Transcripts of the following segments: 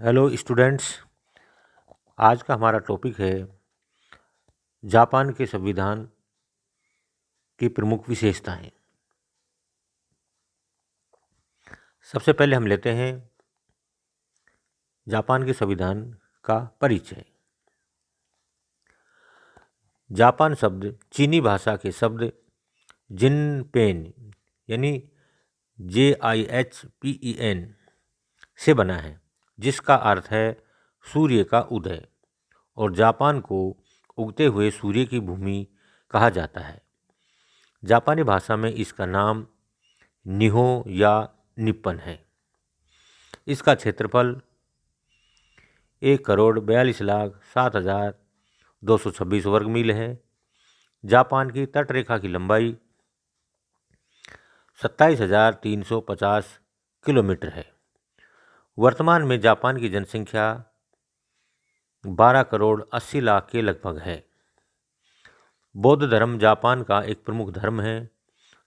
Hello students. आज का हमारा टॉपिक है जापान के संविधान की प्रमुख विशेषताएं। सबसे पहले हम लेते हैं जापान के संविधान का परिचय। जापान शब्द चीनी भाषा के शब्द जिनपेन यानी JIHPEN से बना है, जिसका अर्थ है सूर्य का उदय, और जापान को उगते हुए सूर्य की भूमि कहा जाता है। जापानी भाषा में इसका नाम निहो या निप्पन है। इसका क्षेत्रफल 1,42,07,226 वर्ग मील है। जापान की तटरेखा की लंबाई 27,350 किलोमीटर है। वर्तमान में जापान की जनसंख्या 12,80,00,000 के लगभग है। बौद्ध धर्म जापान का एक प्रमुख धर्म है।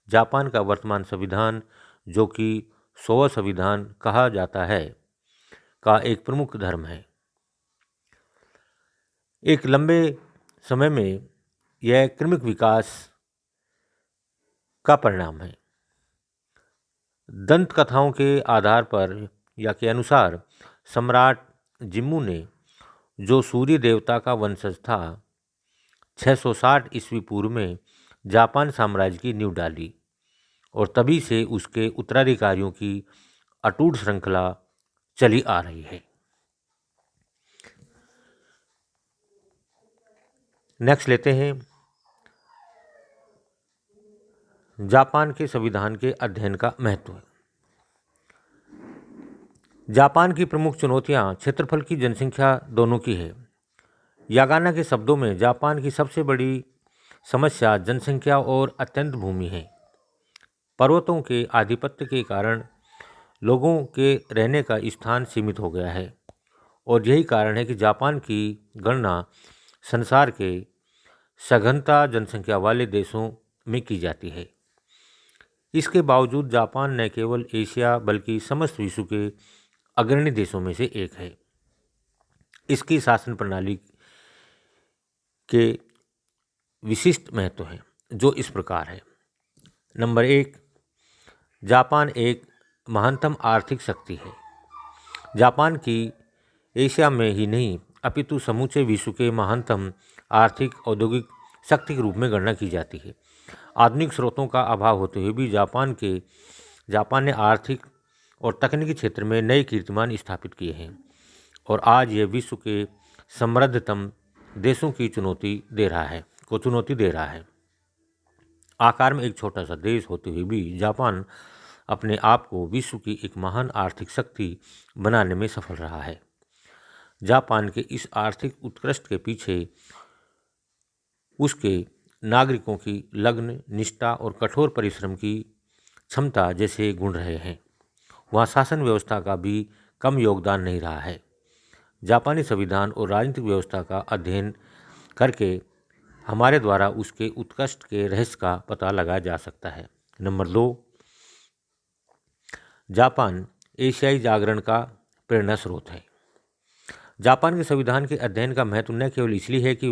जापान का वर्तमान संविधान, जो कि शोवा संविधान कहा जाता है, का एक प्रमुख धर्म है। एक लंबे समय में यह क्रमिक विकास का परिणाम है। दंत कथाओं के आधार पर या के अनुसार सम्राट जिम्मू ने, जो सूर्य देवता का वंशज था, 660 ईस्वी पूर्व में जापान साम्राज्य की नींव डाली, और तभी से उसके उत्तराधिकारियों की अटूट श्रृंखला चली आ रही है। नेक्स्ट लेते हैं जापान के संविधान के अध्ययन का महत्व। जापान की प्रमुख चुनौतियां क्षेत्रफल की जनसंख्या दोनों की है। यागाना के शब्दों में जापान की सबसे बड़ी समस्या जनसंख्या और अत्यंत भूमि है। पर्वतों के आधिपत्य के कारण लोगों के रहने का स्थान सीमित हो गया है, और यही कारण है कि जापान की गणना संसार के सघनता जनसंख्या वाले देशों में की जाती है। इसके बावजूद जापान न केवल एशिया बल्कि समस्त विश्व के अग्रणी देशों में से एक है। इसकी शासन प्रणाली के विशिष्ट महत्व हैं, जो इस प्रकार है। नंबर 1, जापान एक महानतम आर्थिक शक्ति है। जापान की एशिया में ही नहीं अपितु समूचे विश्व के महानतम आर्थिक औद्योगिक शक्ति के रूप में गणना की जाती है। आधुनिक स्रोतों का अभाव होते हुए भी जापान ने आर्थिक और तकनीकी क्षेत्र में नए कीर्तिमान स्थापित किए हैं, और आज यह विश्व के समृद्धतम देशों की चुनौती दे रहा है। आकार में एक छोटा सा देश होते हुए भी जापान अपने आप को विश्व की एक महान आर्थिक शक्ति बनाने में सफल रहा है। जापान के इस आर्थिक उत्कृष्ट के पीछे उसके नागरिकों की लगन, निष्ठा और कठोर परिश्रम की क्षमता जैसे गुण रहे हैं। वहाँ शासन व्यवस्था का भी कम योगदान नहीं रहा है। जापानी संविधान और राजनीतिक व्यवस्था का अध्ययन करके हमारे द्वारा उसके उत्कृष्ट के रहस्य का पता लगाया जा सकता है। नंबर 2, जापान एशियाई जागरण का प्रेरणा स्रोत है। जापान के संविधान के अध्ययन का महत्व न केवल इसलिए है कि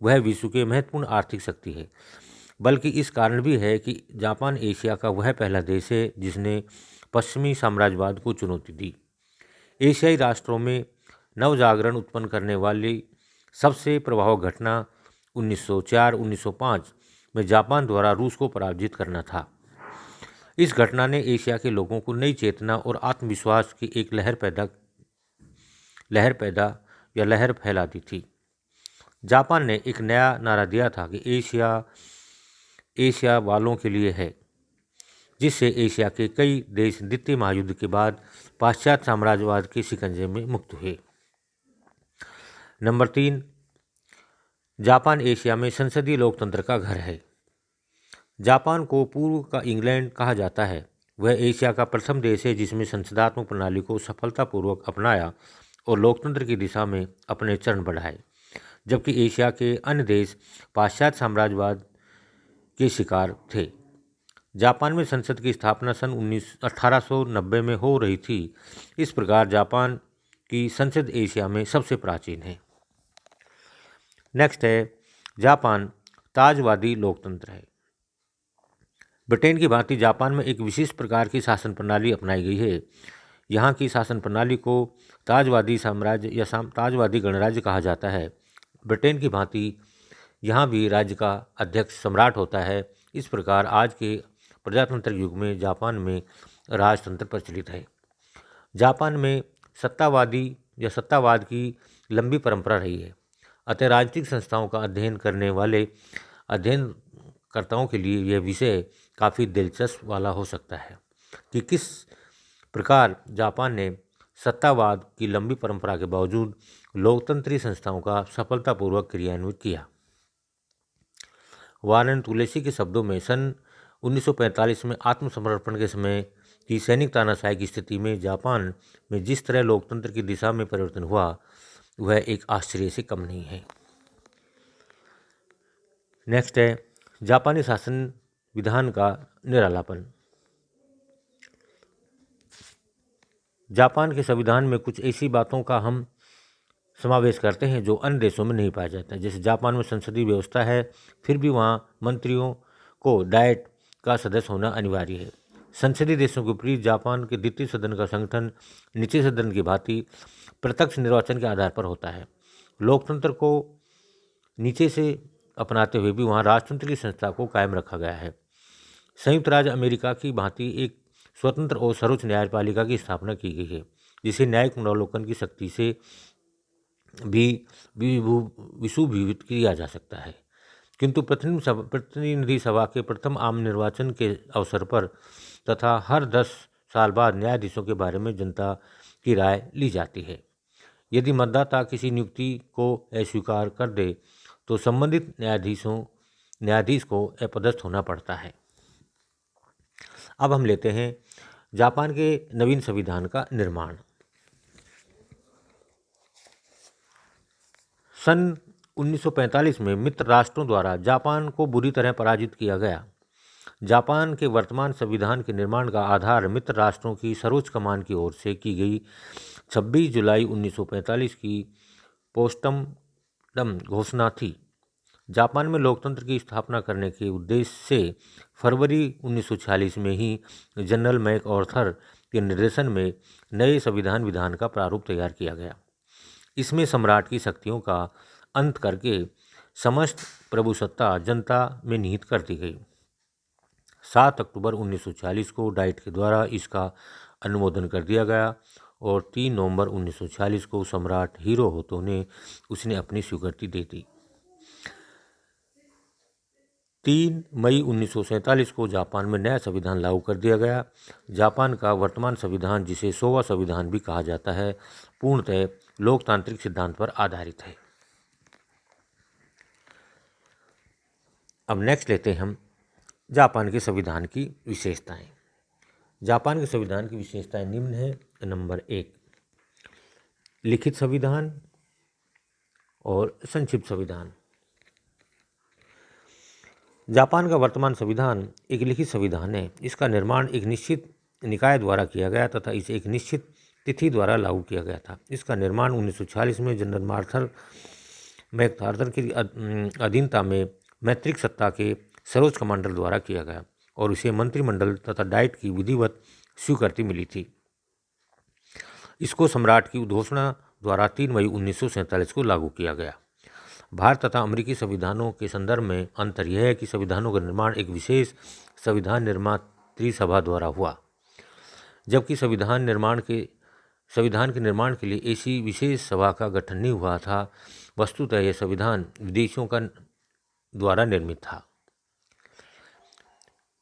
वह विश्व के महत्वपूर्ण आर्थिक शक्ति है, बल्कि इस कारण भी है कि जापान एशिया का वह पहला देश है जिसने पश्चिमी साम्राज्यवाद को चुनौती दी। एशियाई राष्ट्रों में नवजागरण उत्पन्न करने वाली सबसे प्रभावक घटना 1904-1905 में जापान द्वारा रूस को पराजित करना था। इस घटना ने एशिया के लोगों को नई चेतना और आत्मविश्वास की एक लहर फैला दी थी। जापान ने एक नया नारा दिया था कि एशिया वालों के लिए है, जिससे एशिया के कई देश द्वितीय महायुद्ध के बाद पाश्चात्य साम्राज्यवाद के शिकंजे में मुक्त हुए। नंबर 3, जापान एशिया में संसदीय लोकतंत्र का घर है। जापान को पूर्व का इंग्लैंड कहा जाता है। वह एशिया का प्रथम देश है जिसमें संसदात्मक प्रणाली को सफलतापूर्वक अपनाया और लोकतंत्र की दिशा में अपने चरण बढ़ाए, जबकि एशिया के अन्य देश पाश्चात्य साम्राज्यवाद के शिकार थे। जापान में संसद की स्थापना सन 1890 में हो रही थी। इस प्रकार जापान की संसद एशिया में सबसे प्राचीन है। नेक्स्ट है जापान ताजवादी लोकतंत्र है। ब्रिटेन की भांति जापान में एक विशेष प्रकार की शासन प्रणाली अपनाई गई है। यहाँ की शासन प्रणाली को ताजवादी साम्राज्य या ताजवादी गणराज्य कहा जाता है। ब्रिटेन की भांति यहाँ भी राज्य का अध्यक्ष सम्राट होता है। इस प्रकार आज के प्रजातंत्र युग में जापान में राजतंत्र प्रचलित है। जापान में सत्तावाद की लंबी परंपरा रही है, अतः राजनीतिक संस्थाओं का अध्ययन करने वाले अध्ययनकर्ताओं के लिए यह विषय काफ़ी दिलचस्प वाला हो सकता है कि किस प्रकार जापान ने सत्तावाद की लंबी परंपरा के बावजूद लोकतंत्री संस्थाओं का सफलतापूर्वक क्रियान्वित किया। वारेन तुलेसी के शब्दों में सन 1945 में आत्मसमर्पण के समय की सैनिक तानाशाही की स्थिति में जापान में जिस तरह लोकतंत्र की दिशा में परिवर्तन हुआ वह एक आश्चर्य से कम नहीं है। नेक्स्ट है जापानी शासन विधान का निरालापन। जापान के संविधान में कुछ ऐसी बातों का हम समावेश करते हैं जो अन्य देशों में नहीं पाया जाता है। जैसे जापान में संसदीय व्यवस्था है, फिर भी वहाँ मंत्रियों को डाइट का सदस्य होना अनिवार्य है। संसदीय देशों के विपरीत जापान के द्वितीय सदन का संगठन निचले सदन की भांति प्रत्यक्ष निर्वाचन के आधार पर होता है। लोकतंत्र को नीचे से अपनाते हुए भी वहाँ राजतंत्र की संस्था को कायम रखा गया है। संयुक्त राज्य अमेरिका की भांति एक स्वतंत्र और सर्वोच्च न्यायपालिका की स्थापना की गई है, जिसे न्यायिक पुनरावलोकन की शक्ति से भी विशुभित किया जा सकता है। किंतु प्रतिनिधि सभा के प्रथम आम निर्वाचन के अवसर पर तथा हर 10 साल बाद न्यायाधीशों के बारे में जनता की राय ली जाती है। यदि मतदाता किसी नियुक्ति को अस्वीकार कर दे तो संबंधित न्यायाधीश को अपदस्थ होना पड़ता है। अब हम लेते हैं जापान के नवीन संविधान का निर्माण। सन 1945 में मित्र राष्ट्रों द्वारा जापान को बुरी तरह पराजित किया गया। जापान के वर्तमान संविधान के निर्माण का आधार मित्र राष्ट्रों की सर्वोच्च कमान की ओर से की गई 26 जुलाई 1945 की पोस्टमॉर्टम घोषणा थी। जापान में लोकतंत्र की स्थापना करने के उद्देश्य से फरवरी 1946 में ही जनरल मैकआर्थर के निर्देशन में नए संविधान विधान का प्रारूप तैयार किया गया। इसमें सम्राट की शक्तियों का अंत करके समस्त प्रभुसत्ता जनता में निहित कर दी गई। 7 अक्टूबर 1946 को डाइट के द्वारा इसका अनुमोदन कर दिया गया और 3 नवंबर 1946 को सम्राट हिरोहितो ने उसने अपनी स्वीकृति दे दी। 3 मई 1947 को जापान में नया संविधान लागू कर दिया गया। जापान का वर्तमान संविधान, जिसे सोवा संविधान भी कहा जाता है, पूर्णतः लोकतांत्रिक सिद्धांत पर आधारित है। अब नेक्स्ट लेते हैं हम जापान के संविधान की विशेषताएं। जापान के संविधान की विशेषताएं निम्न है। नंबर 1, लिखित संविधान और संक्षिप्त संविधान। जापान का वर्तमान संविधान एक लिखित संविधान है। इसका निर्माण एक निश्चित निकाय द्वारा किया गया तथा इसे एक निश्चित तिथि द्वारा लागू किया गया था। इसका निर्माण 1946 में जनरल मैकआर्थर की अधीनता में मैत्रिक सत्ता के सर्वोच्च कमांडर द्वारा किया गया और इसे मंत्रिमंडल तथा डाइट की विधिवत स्वीकृति मिली थी। इसको सम्राट की उद्घोषणा द्वारा 3 मई 1947 को लागू किया गया। भारत तथा अमेरिकी संविधानों के संदर्भ में अंतर यह है कि संविधानों का निर्माण एक विशेष संविधान निर्मात्री सभा द्वारा हुआ, जबकि संविधान के निर्माण के लिए ऐसी विशेष सभा का गठन नहीं हुआ था। वस्तुतः यह संविधान विदेशियों का द्वारा निर्मित था।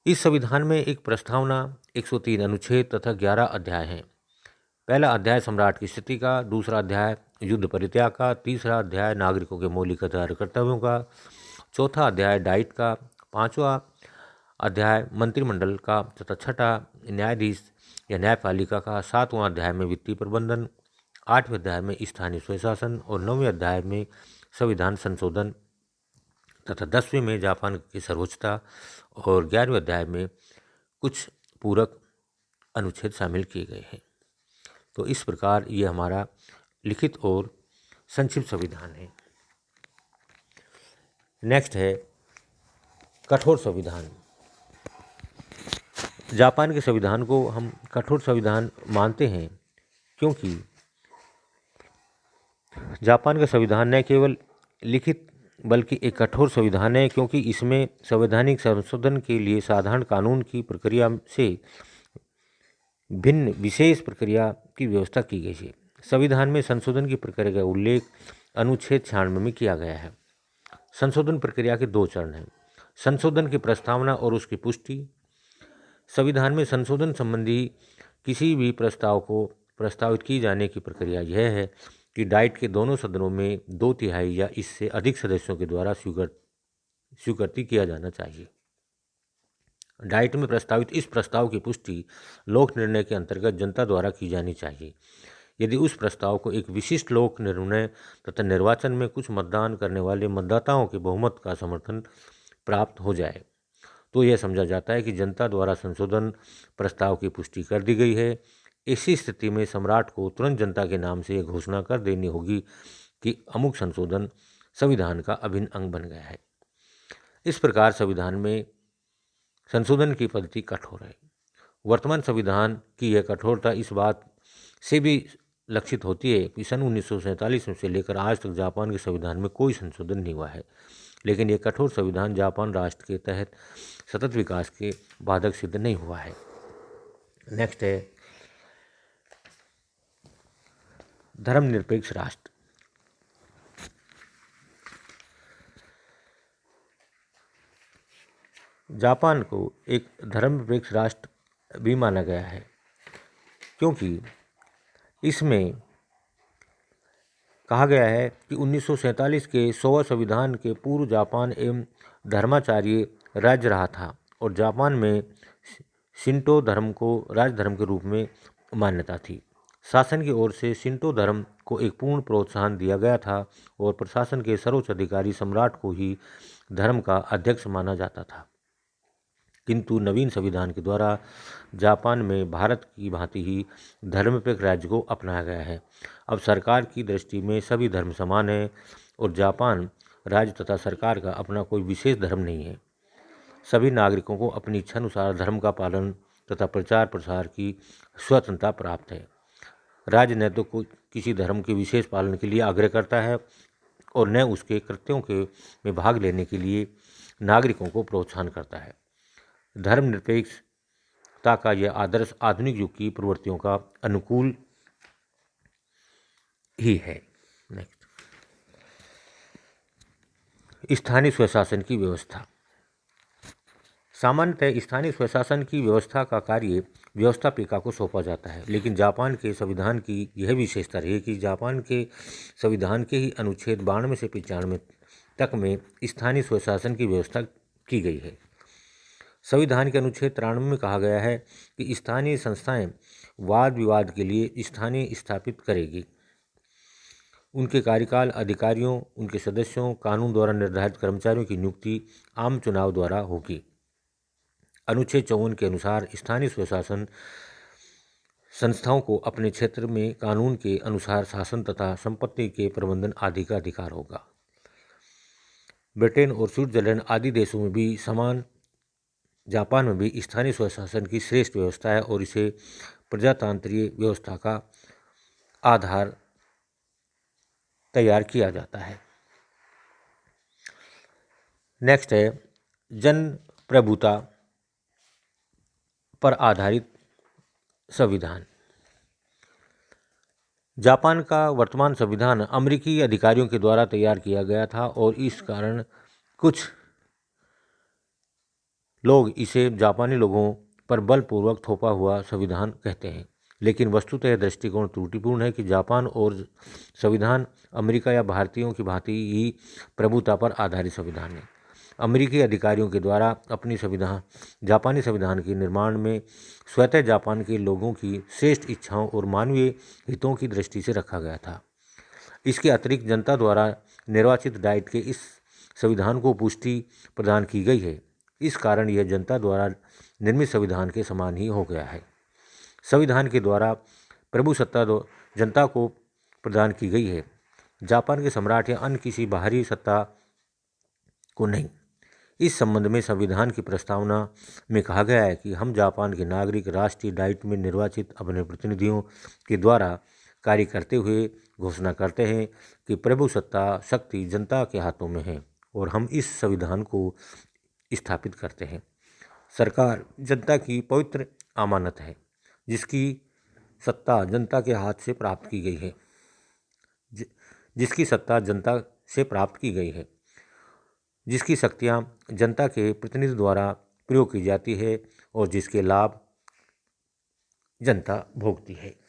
इस संविधान में एक प्रस्तावना, 103 अनुच्छेद तथा 11 अध्याय हैं। पहला अध्याय सम्राट की स्थिति का, दूसरा अध्याय युद्ध परित्याग का, तीसरा अध्याय नागरिकों के मौलिक अधिकार कर्तव्यों का, चौथा अध्याय डाइट का, पांचवा अध्याय मंत्रिमंडल का तथा छठा न्यायाधीश या न्यायपालिका का, सातवां अध्याय में वित्तीय प्रबंधन, आठवें अध्याय में स्थानीय स्वशासन और 9वें अध्याय में संविधान संशोधन तथा 10वें में जापान की सर्वोच्चता और 11वें अध्याय में कुछ पूरक अनुच्छेद शामिल किए गए हैं। तो इस प्रकार ये हमारा लिखित और संक्षिप्त संविधान है। नेक्स्ट है कठोर संविधान। जापान के संविधान को हम कठोर संविधान मानते हैं क्योंकि जापान का संविधान न केवल लिखित बल्कि एक कठोर संविधान है, क्योंकि इसमें संवैधानिक संशोधन के लिए साधारण कानून की प्रक्रिया से भिन्न विशेष प्रक्रिया की व्यवस्था की गई है। संविधान में संशोधन की प्रक्रिया का उल्लेख अनुच्छेद 96 में किया गया है। संशोधन प्रक्रिया के 2 चरण हैं: संशोधन की प्रस्तावना और उसकी पुष्टि। संविधान में संशोधन संबंधी किसी भी प्रस्ताव को प्रस्तावित की जाने की प्रक्रिया यह है कि डाइट के दोनों सदनों में 2/3 या इससे अधिक सदस्यों के द्वारा स्वीकृति किया जाना चाहिए। डाइट में प्रस्तावित इस प्रस्ताव की पुष्टि लोक निर्णय के अंतर्गत जनता द्वारा की जानी चाहिए। यदि उस प्रस्ताव को एक विशिष्ट लोक निर्णय तथा निर्वाचन में कुछ मतदान करने वाले मतदाताओं के बहुमत का समर्थन प्राप्त हो जाए तो यह समझा जाता है कि जनता द्वारा संशोधन प्रस्ताव की पुष्टि कर दी गई है। ऐसी स्थिति में सम्राट को तुरंत जनता के नाम से यह घोषणा कर देनी होगी कि अमुक संशोधन संविधान का अभिन्न अंग बन गया है। इस प्रकार संविधान में संशोधन की पद्धति कठोर है। वर्तमान संविधान की यह कठोरता इस बात से भी लक्षित होती है कि सन 1947 से लेकर आज तक जापान के संविधान में कोई संशोधन नहीं हुआ है, लेकिन यह कठोर संविधान जापान राष्ट्र के तहत सतत विकास के बाधक सिद्ध नहीं हुआ है। नेक्स्ट है धर्मनिरपेक्ष राष्ट्र। जापान को एक धर्मनिरपेक्ष राष्ट्र भी माना गया है क्योंकि इसमें कहा गया है कि 1947 के 100वें संविधान के पूर्व जापान एवं धर्माचार्य राज्य रहा था और जापान में शिंटो धर्म को राज धर्म के रूप में मान्यता थी। शासन की ओर से शिंटो धर्म को एक पूर्ण प्रोत्साहन दिया गया था और प्रशासन के सर्वोच्च अधिकारी सम्राट को ही धर्म का अध्यक्ष माना जाता था। किंतु नवीन संविधान के द्वारा जापान में भारत की भांति ही धर्मनिरपेक्ष राज्य को अपनाया गया है। अब सरकार की दृष्टि में सभी धर्म समान हैं और जापान राज्य तथा सरकार का अपना कोई विशेष धर्म नहीं है। सभी नागरिकों को अपनी इच्छानुसार धर्म का पालन तथा प्रचार प्रसार की स्वतंत्रता प्राप्त है। राज्य न तो किसी धर्म के विशेष पालन के लिए आग्रह करता है और न उसके कृत्यों में भाग लेने के लिए नागरिकों को प्रोत्साहन करता है। धर्मनिरपेक्षता का यह आदर्श आधुनिक युग की प्रवृत्तियों का अनुकूल ही है। नेक्स्ट, स्थानीय स्वशासन की व्यवस्था। सामान्यतः स्थानीय स्वशासन की व्यवस्था का कार्य व्यवस्थापिका को सौंपा जाता है, लेकिन जापान के संविधान की यह विशेषता रही कि जापान के संविधान के ही अनुच्छेद 92 से 95 तक में स्थानीय स्वशासन की व्यवस्था की गई है। संविधान के अनुच्छेद 93 में कहा गया है कि स्थानीय संस्थाएं वाद विवाद के लिए स्थानीय स्थापित करेगी। उनके कार्यकाल अधिकारियों, उनके सदस्यों, कानून द्वारा निर्धारित कर्मचारियों की नियुक्ति आम चुनाव द्वारा होगी। अनुच्छेद 54 के अनुसार स्थानीय स्वशासन संस्थाओं को अपने क्षेत्र में कानून के अनुसार शासन तथा संपत्ति के प्रबंधन आदि का अधिकार होगा। ब्रिटेन और स्विट्जरलैंड आदि देशों में भी समान जापान में भी स्थानीय स्वशासन की श्रेष्ठ व्यवस्था है और इसे प्रजातांत्रिक व्यवस्था का आधार तैयार किया जाता है। नेक्स्ट है जन प्रभुता पर आधारित संविधान। जापान का वर्तमान संविधान अमेरिकी अधिकारियों के द्वारा तैयार किया गया था और इस कारण कुछ लोग इसे जापानी लोगों पर बलपूर्वक थोपा हुआ संविधान कहते हैं, लेकिन वस्तुतः यह दृष्टिकोण त्रुटिपूर्ण है कि जापान और संविधान अमेरिका या भारतीयों की भांति ही प्रभुता पर आधारित संविधान है। अमेरिकी अधिकारियों के द्वारा अपनी जापानी संविधान के निर्माण में स्वतः जापान के लोगों की श्रेष्ठ इच्छाओं और मानवीय हितों की दृष्टि से रखा गया था। इसके अतिरिक्त जनता द्वारा निर्वाचित डाइट के इस संविधान को पुष्टि प्रदान की गई है। इस कारण यह जनता द्वारा निर्मित संविधान के समान ही हो गया है। संविधान के द्वारा प्रभुसत्ता जनता को प्रदान की गई है, जापान के सम्राट या अन्य किसी बाहरी सत्ता को नहीं। इस संबंध में संविधान की प्रस्तावना में कहा गया है कि हम जापान के नागरिक राष्ट्रीय दायित्व में निर्वाचित अपने प्रतिनिधियों के द्वारा कार्य करते हुए घोषणा करते हैं कि प्रभुसत्ता शक्ति जनता के हाथों में है और हम इस संविधान को स्थापित करते हैं। सरकार जनता की पवित्र अमानत है, जिसकी सत्ता जनता के हाथ से प्राप्त की गई है, जिसकी सत्ता जनता से प्राप्त की गई है, जिसकी शक्तियाँ जनता के प्रतिनिधि द्वारा प्रयोग की जाती है और जिसके लाभ जनता भोगती है।